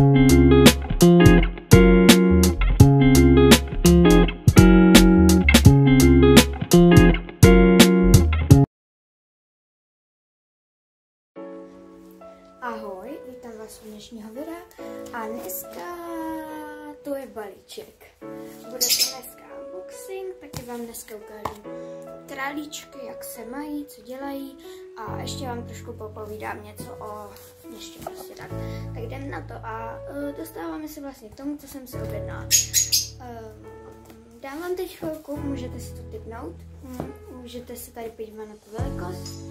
Ahoj, vítám vás u dnešního videa a dneska to je balíček. Bude to dneska unboxing, taky vám dneska ukážu králíčky, jak se mají, co dělají a ještě vám trošku popovídám něco o ještě prostě tak. Tak jdem na to a dostáváme se vlastně k tomu, co jsem si objednala. Dám vám teď chvilku, můžete si to tipnout, můžete se tady podívat na tu velikost.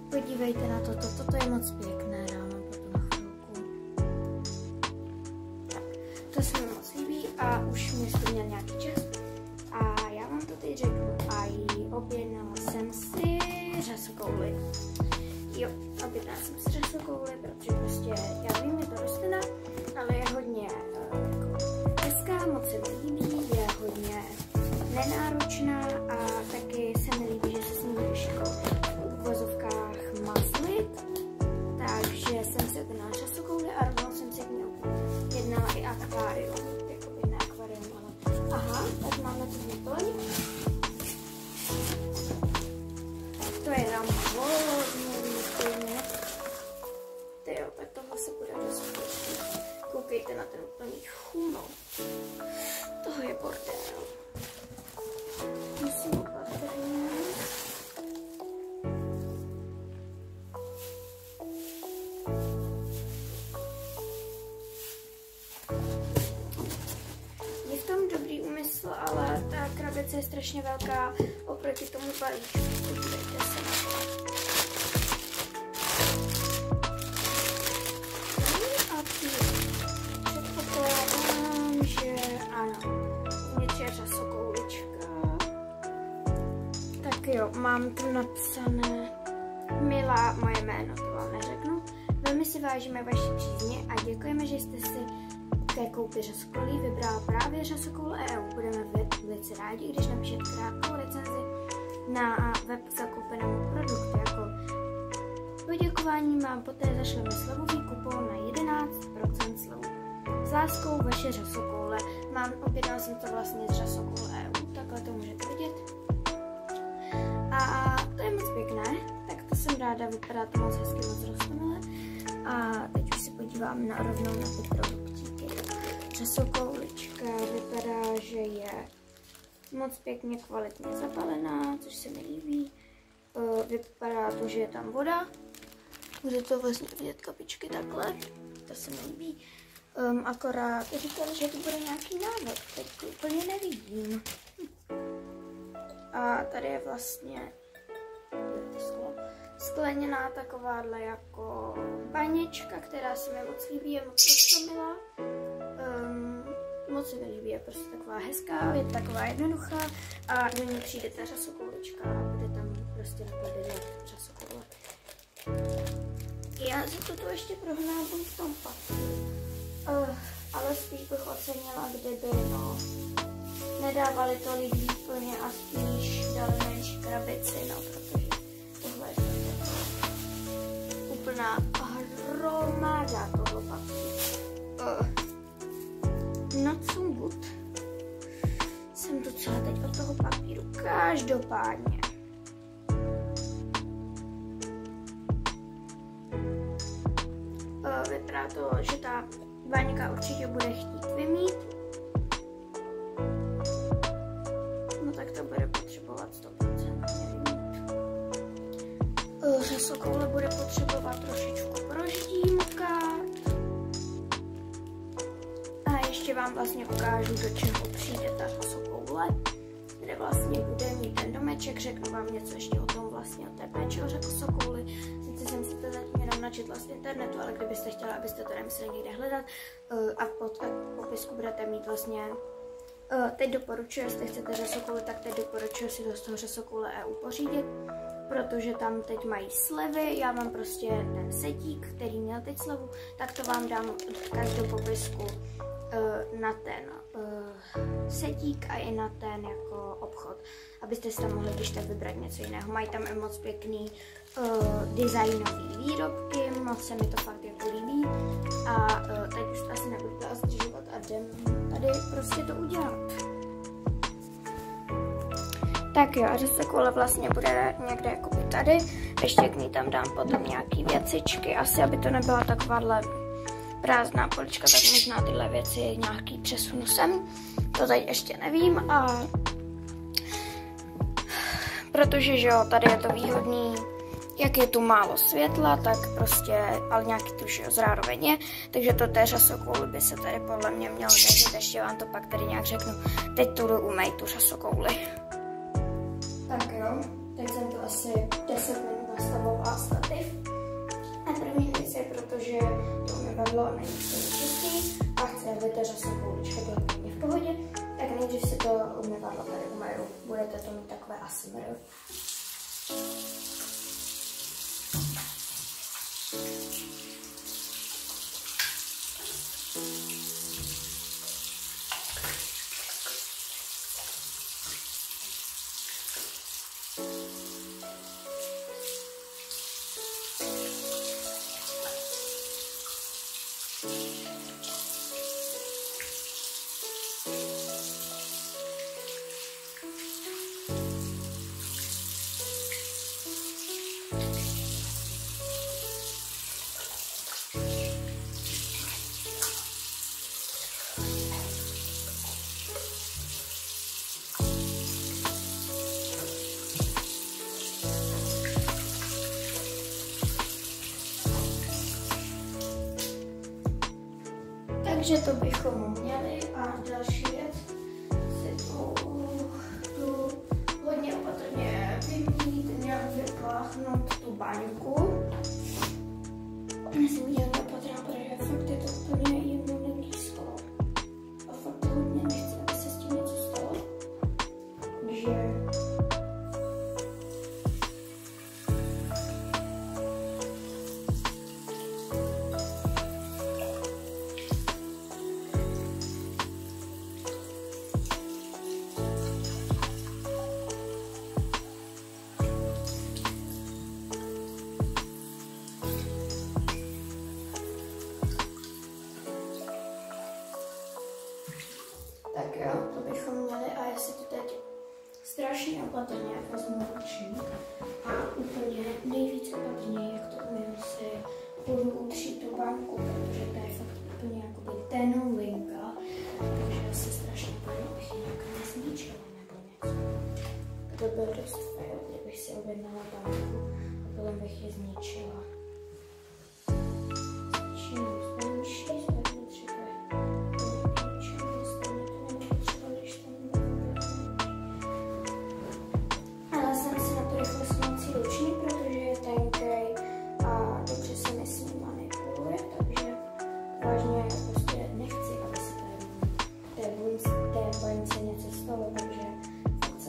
Podívejte na toto, toto je moc pěkné, dám vám to na chvilku. Tak, to se mi moc líbí a už mě splnil nějaký čas. A já vám to teď řeknu a objednala jsem si řasokouli. Jo, objednala jsem si řasokouli, protože prostě, já vím, je to rostlina, ale je hodně hezká, moc se mi líbí, je hodně nenáročná a taky se mi líbí, že se s ní můžeš v uvozovkách mazlit, takže jsem si objednala řasokouli a rovnou jsem si k ní objednala i akvárium, jakoby ne akvárium, ale aha, tak máme tu výplň. To je tam hodně výplně. Tyjo, tak tohle se bude dost počít. Koukejte na ten úplný chumel. Toho je bordel. Musím opatrně. Je v tom dobrý úmysl, ale ta krabice je strašně velká oproti tomu balíčku. Podívejte se na to. A předpokládám, že ano. Uvnitř je řasokoulička. Tak jo, mám tu napsané milá moje jméno, to vám neřeknu. Velmi si vážíme vaši přízně a děkujeme, že jste si ke koupi řasokoulí vybrala právě řasokoule EU. Budeme velice rádi, když napíšete krátkou recenzi na web zakoupenému produktu. Jako poděkování vám poté zašleme slevový kupon na 11% slevu. S láskou vaše řasokoule. Objednala jsem to vlastně z řasokoule EU, takhle to můžete vidět. A to je moc pěkné, tak to jsem ráda, vypadá to moc hezky, moc rostomilé. A teď už se podívám rovnou na ty produktíky. Řasokoulička vypadá, že je moc pěkně kvalitně zabalená, což se mi líbí. Vypadá to, že je tam voda. Bude to vlastně vidět kapičky takhle, to se mi líbí. Akorát říkali, že to bude nějaký návod, teď to úplně nevidím. A tady je vlastně skleněná takováhle jako banička, která se mi moc líbí, je moc rostomilá. Moc se mi líbí, je prostě taková hezká, je taková jednoduchá a do ní přijde ta řasokoulička a bude tam prostě napadená řasokoule. Já si to tu ještě prohnávám v tom papíru, ale spíš bych ocenila, kdyby nedávali to lidi plně a spíš dali menší krabici, protože tohle je úplná hromada toho papíru. Not so good. Jsem docela teď od toho papíru. Každopádně. Vypadá to, že ta baňka určitě bude chtít vymít. No tak to bude potřebovat 100% vymít. Řasokoule bude potřebovat trošičku proždímkat. A ještě vám vlastně ukážu, do čeho přijde ta řasokoule, kde vlastně bude mít ten domeček. Řeknu vám něco ještě o tom vlastně, o té péči o řasokouli. Sice jsem si to zatím jenom načetla z internetu, ale kdybyste chtěla, abyste to nemuseli někde hledat a pod popisku budete mít vlastně teď doporučuji, jestli chcete řasokouli, tak teď doporučuji si to z toho řasokoule EU pořídit, protože tam teď mají slevy, já mám prostě ten setík, který měl teď slevu, tak to vám dám odkaz do popisku na ten setík a i na ten jako obchod, abyste si tam mohli když tak vybrat něco jiného. Mají tam i moc pěkný designový výrobky, moc se mi to fakt jako líbí a teď už to asi nebudu dál zdržovat a jdem tady prostě to udělat. Tak jo, a řesakoule vlastně bude někde jakoby tady, ještě k ní tam dám potom nějaký věcičky, asi aby to nebyla takováhle prázdná polička, tak možná tyhle věci nějaký přesunu sem, to teď ještě nevím a protože že jo, tady je to výhodný, jak je tu málo světla, tak prostě, ale nějaký tu že jo, zároveň je, takže to té řasokouli by se tady podle mě mělo dařit, ještě vám to pak tady nějak řeknu, teď tu jdu umýt tu řasokouli. Tak jo, teď jsem to asi 10 minut nastavovala stativ. A první věc je, protože to umyvadlo není čistý a chci, aby ta řasokoulička byla úplně v pohodě, tak nejdřív si to umyvadlo tady umyju. Budete to mít takové ASMR. Takže to bychom měli a další věc si tu hodně opatrně vymít, nějak vypláchnout tu baňku. Nesmím dělat opatrně, protože fakt je to úplně jemně blízko. A fakt to hodně nechci, aby se s tím něco stalo. Takže tak jo, to bychom měli a já si to teď strašně opatrně vezmu ručník a úplně nejvíc opatrně, jak to umím, si budu utřít tu banku, protože to je fakt úplně jakoby tenovinka, takže já si strašně bojím, abych ji nějak nezničila nebo něco. To byl dost fail, kdybych si objednala banku a potom bych ji zničila.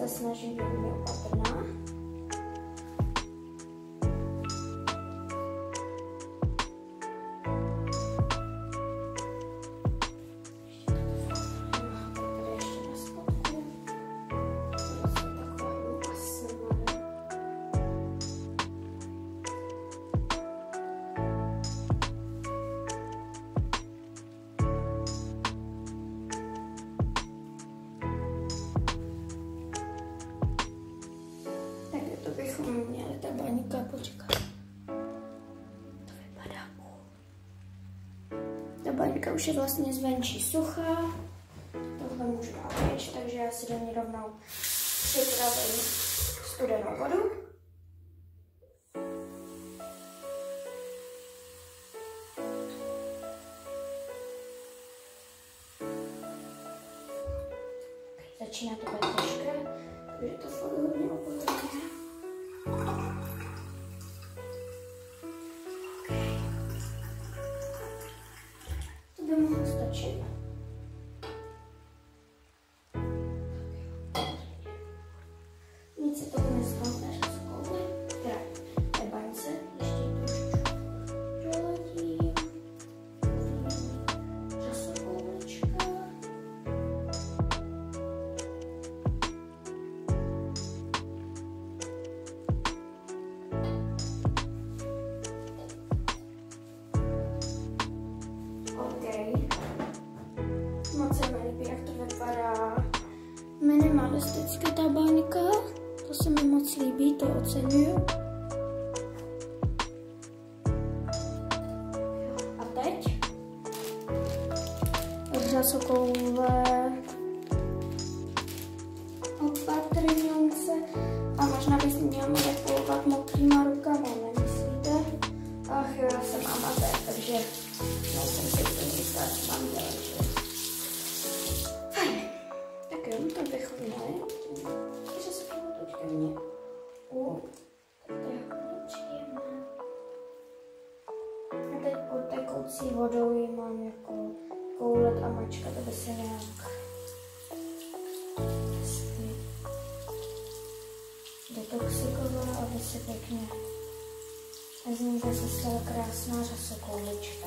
Snažím být hodně opatrná. Bychom měli ta baňka, počkat. To vypadá Ta baňka už je vlastně zvenčí suchá. Tohle můžu dát pryč, takže já si do ní rovnou připravím studenou vodu. Začíná to být těžké, takže to fakt hodně opatrně. To by mohlo stačit. Nic se toho nestalo, než kouli. Teda té baňce ještě trošičku doladím. Řasokoulička. to oceňuju. A teď řasokoule, opatrňuj se a možná bys měl manipulovat mokrýma rukama, nemyslíte? Ach jo, já jsem amatér, takže nejsem si úplně jistá, co mám dělat, že? Fajn. Tak jo, to bychom měli. Takže se to teďka mě. Tak to je hodně příjemné. A teď pod tekoucí vodou ji mám jako koulet a mačkat, aby se nějak detoxikovala, aby se pěkně z ní zase stala krásná řasokoulička.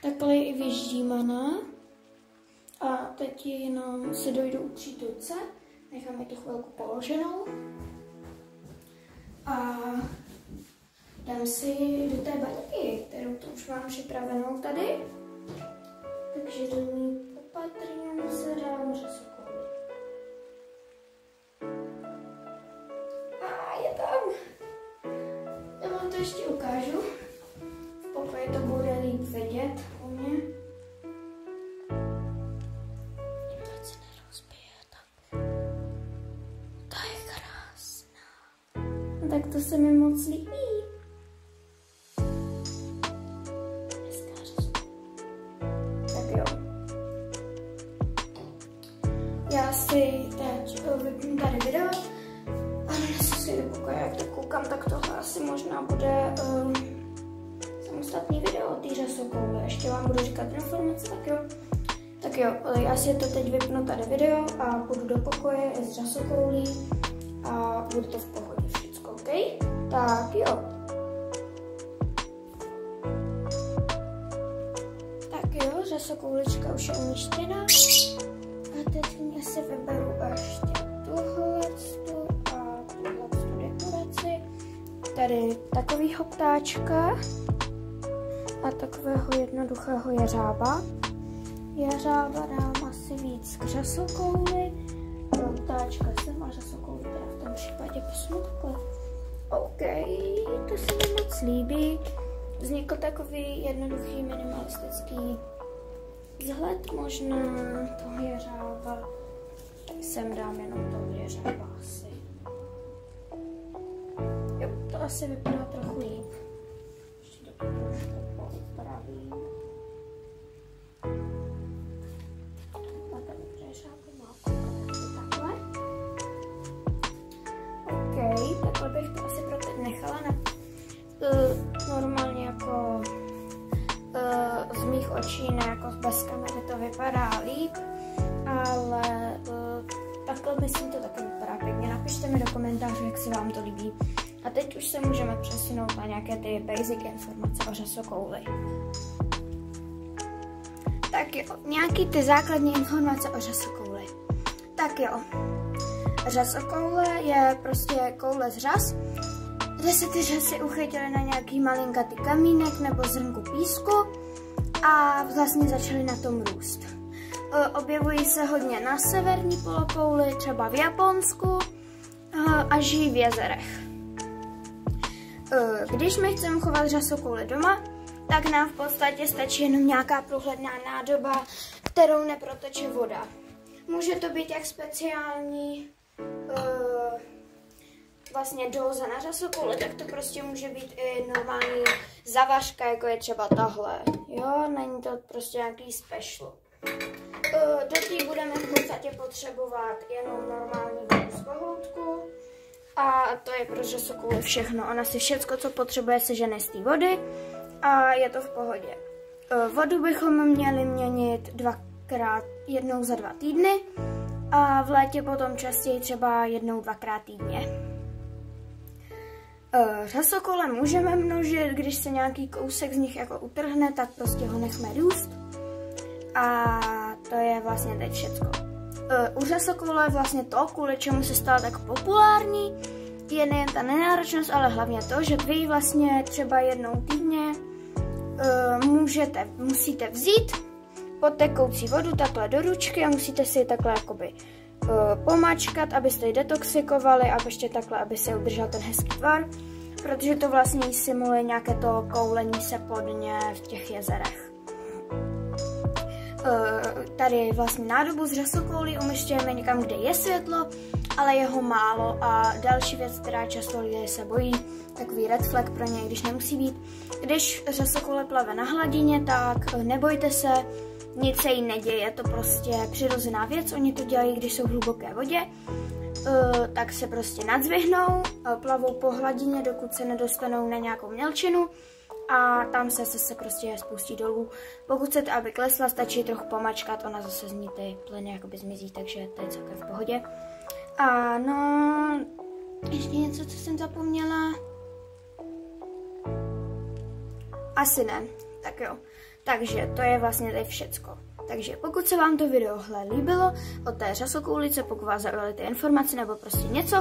Takhle je i vyždímaná. A teď jenom si dojdu utřít ruce. Necháme tu chvilku položenou. A dám si do té baťky, kterou tu už mám připravenou tady. Takže do ní opatrně se dám řasokouli. A je tam. Já vám to ještě ukážu. V pokoji to bude líp vidět u mě. Ať se nerozbije, tak. To je krásná. No tak to se mi moc líbí. Tak jo. Já si teď vypnu tady video a nesu si do pokoje, jak to koukám, tak tohle asi možná bude samostatný video o té řasokouli. Ještě vám budu říkat informace, tak jo. Tak jo, já si to teď vypnu tady video a půjdu do pokoje s řasokoulí a bude to v pohodě všecko, ok? Tak jo. Tak jo, řasokoulička už je umístěna. A teď mě si vyberu ještě tuhletu a tuhletu dekoraci. Tady takovýho ptáčka a takového jednoduchého jeřába. Jeřába dám asi víc k řasokouli. Ptáčka jsem a řasokouli teda v tom případě posunu takhle. OK, to se mi moc líbí. Vznikl takový jednoduchý minimalistický vzhled možná toho jeřába. Tak sem dám jenom toho jeřába asi. Jo, to asi vypadá trochu líp. Ještě to trošku poupravím. A ten jeřába má takhle. OK, takhle bych to asi pro teď nechala. Normálně jako z mých očí, ne jako bez kamery to vypadá líp, ale takhle myslím to taky vypadá pěkně. Napište mi do komentářů, jak si vám to líbí. A teď už se můžeme přesunout na nějaké ty basic informace o řasokouli. Tak jo, nějaký ty základní informace o řasokouli. Tak jo, řasokoule je prostě koule z řas, kde se ty řasy uchytily na nějaký malinkatý kamínek nebo zrnku písku a vlastně začaly na tom růst. Objevují se hodně na severní polokouli, třeba v Japonsku a žijí v jezerech. Když my chceme chovat řasokouli doma, tak nám v podstatě stačí jenom nějaká průhledná nádoba, kterou neproteče voda. Může to být jak speciální vlastně doza na řasokouli, tak to prostě může být i normální zavařka, jako je třeba tahle. Jo, není to prostě nějaký special. Do té budeme v podstatě potřebovat jenom normální vodu z kohoutku. A to je pro řasokouli všechno. Ona si všecko, co potřebuje, sežene z té vody a je to v pohodě. Vodu bychom měli měnit jednou za 2 týdny a v létě potom častěji třeba 1-2krát týdně. Řasokole můžeme množit, když se nějaký kousek z nich jako utrhne, tak prostě ho nechme růst. A to je vlastně teď všecko. U řasokole vlastně to, kvůli čemu se stala tak populární, je nejen ta nenáročnost, ale hlavně to, že vy vlastně třeba jednou týdně musíte vzít podtekoucí vodu takhle do ručky a musíte si ji takhle jakoby pomačkat, abyste ji detoxikovali a ještě takhle, aby se udržel ten hezký tvar, protože to vlastně simuluje nějaké to koulení se pod ně v těch jezerech. Tady vlastně nádobu z řasokoulí umísťujeme někam, kde je světlo, ale je ho málo a další věc, která často lidé se bojí, takový red flag pro ně, když nemusí být. Když řasokoule plave na hladině, tak nebojte se, nic se jí neděje, je to prostě přirozená věc, oni to dělají, když jsou v hluboké vodě, tak se prostě nadzvihnou, plavou po hladině, dokud se nedostanou na nějakou mělčinu a tam se zase prostě spustí dolů. Pokud chcete, aby klesla, stačí trochu pomačkat, ona zase z ní ty plyny jakoby zmizí, takže to je celkem v pohodě. A no, ještě něco, co jsem zapomněla? Asi ne, tak jo. Takže to je vlastně tady všecko. Takže pokud se vám to video líbilo o té řasokoulice, pokud vás zaujaly ty informace nebo prostě něco,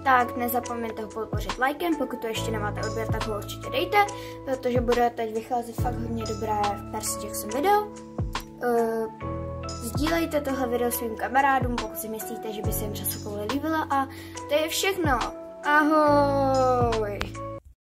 tak nezapomeňte ho podpořit lajkem, pokud to ještě nemáte odběr, tak ho určitě dejte, protože bude teď vycházet fakt hodně dobré Percy Jackson video. Sdílejte tohle video svým kamarádům, pokud si myslíte, že by se jim řasokoule líbila a to je všechno. Ahoj!